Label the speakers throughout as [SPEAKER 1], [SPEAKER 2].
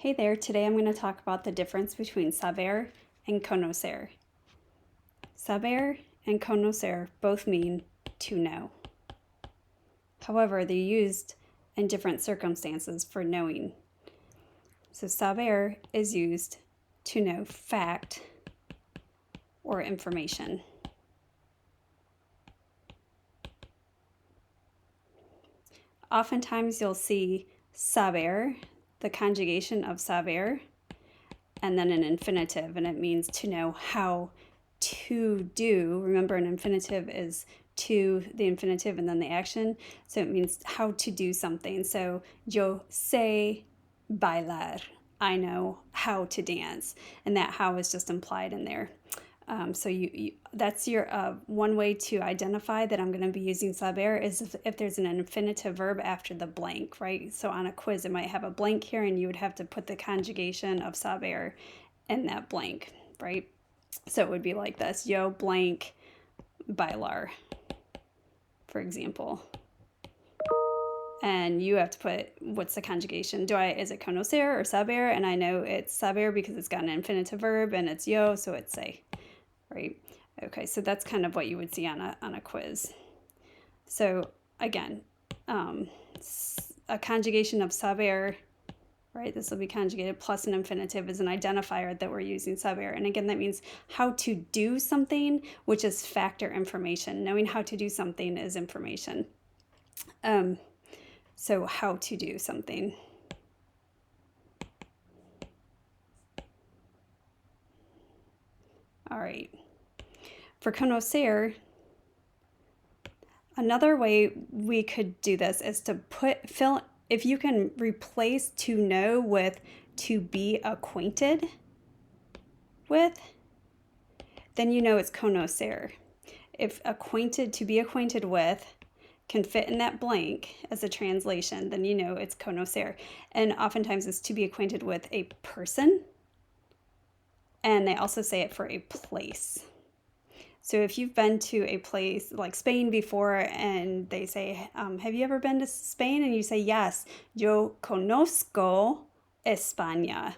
[SPEAKER 1] Hey there, today I'm going to talk about the difference between saber and conocer. Saber and conocer both mean to know. However, they're used in different circumstances for knowing. So saber is used to know fact or information. Oftentimes you'll see saber, the conjugation of saber, and then an infinitive, and it means to know how to do. Remember, an infinitive is to the infinitive and then the action, so it means how to do something. So yo sé bailar, I know how to dance, and that how is just implied in there. So that's your one way to identify that I'm going to be using saber is if there's an infinitive verb after the blank, right? So on a quiz, it might have a blank here, and you would have to put the conjugation of saber in that blank, right? So it would be like this: yo blank bailar, for example. And you have to put what's the conjugation. Is it conocer or saber? And I know it's saber because it's got an infinitive verb and it's yo, so it's say. Right? Okay, so that's kind of what you would see on a quiz. So again, a conjugation of saber, right? This will be conjugated plus an infinitive is an identifier that we're using saber. And again, that means how to do something, which is fact or information. Knowing how to do something is information. So how to do something. All right. For conocer, another way we could do this is to if you can replace to know with to be acquainted with, then you know it's conocer. If to be acquainted with can fit in that blank as a translation, then you know it's conocer. And oftentimes it's to be acquainted with a person, and they also say it for a place. So if you've been to a place like Spain before and they say, have you ever been to Spain? And you say, yes, yo conozco España.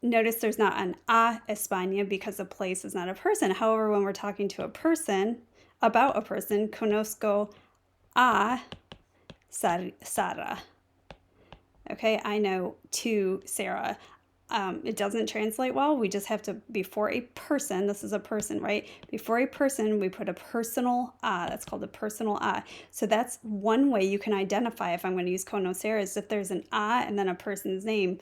[SPEAKER 1] Notice there's not an a España because a place is not a person. However, when we're talking to a person, about a person, conozco a Sara. Okay, I know to Sarah. It doesn't translate well. We just have to, before a person, this is a person, right? Before a person, we put a personal that's called a personal So that's one way you can identify if I'm going to use conocer is if there's an and then a person's name,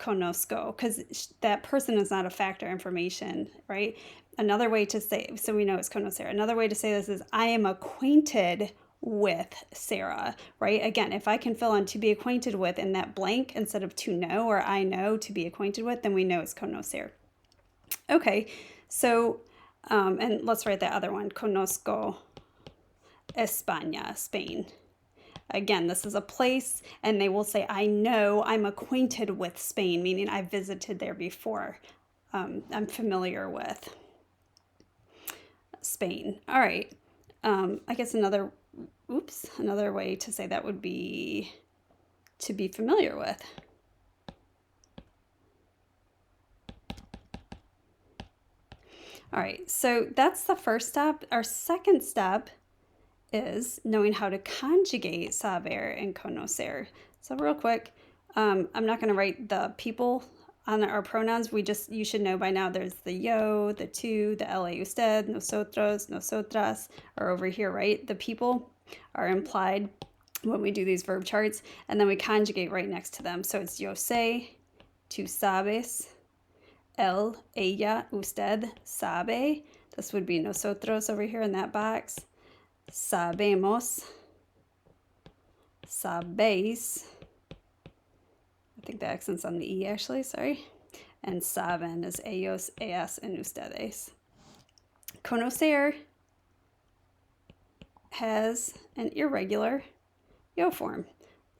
[SPEAKER 1] conozco, because that person is not a fact or information, right? Another way to say, so we know it's conocer. Another way to say this is I am acquainted with Sarah, right? Again, if I can fill in to be acquainted with in that blank instead of to know or I know to be acquainted with, then we know it's conocer. Okay, so, and let's write that other one, conozco España, Spain. Again, this is a place, and they will say, I know, I'm acquainted with Spain, meaning I visited there before. I'm familiar with Spain. All right, I guess another way to say that would be to be familiar with. All right, so that's the first step. Our second step is knowing how to conjugate saber and conocer. So real quick, I'm not going to write the people on our pronouns. You should know by now there's the yo, the tú, the la usted, nosotros, nosotras are over here, right? The people are implied when we do these verb charts, and then we conjugate right next to them. So it's yo sé, tú sabes, él, ella, usted sabe. This would be nosotros over here in that box. Sabemos, sabéis. I think the accent's on the E actually, sorry. And saben is ellos, ellas, and ustedes. Conocer has an irregular yo form.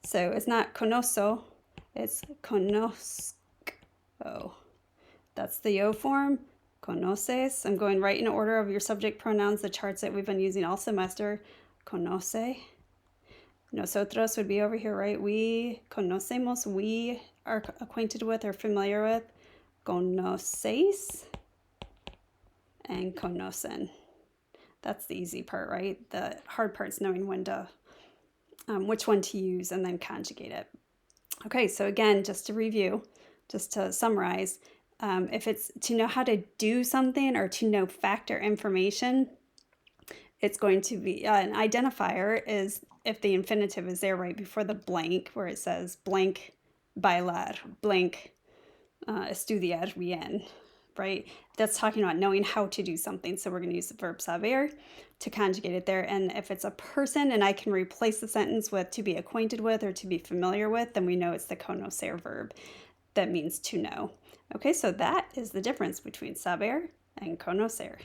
[SPEAKER 1] So it's not conozco, it's conozco. That's the yo form. Conoces. I'm going right in order of your subject pronouns, the charts that we've been using all semester. Conoce. Nosotros would be over here, right? We conocemos, we are acquainted with or familiar with. Conoces and conocen. That's the easy part, right? The hard part's knowing when to, which one to use and then conjugate it. Okay, so again, just to review, just to summarize, if it's to know how to do something or to know fact or information, it's going to be an identifier is if the infinitive is there right before the blank where it says blank bailar, blank estudiar bien, right? That's talking about knowing how to do something. So we're going to use the verb saber to conjugate it there. And if it's a person and I can replace the sentence with to be acquainted with or to be familiar with, then we know it's the conocer verb that means to know. Okay, so that is the difference between saber and conocer.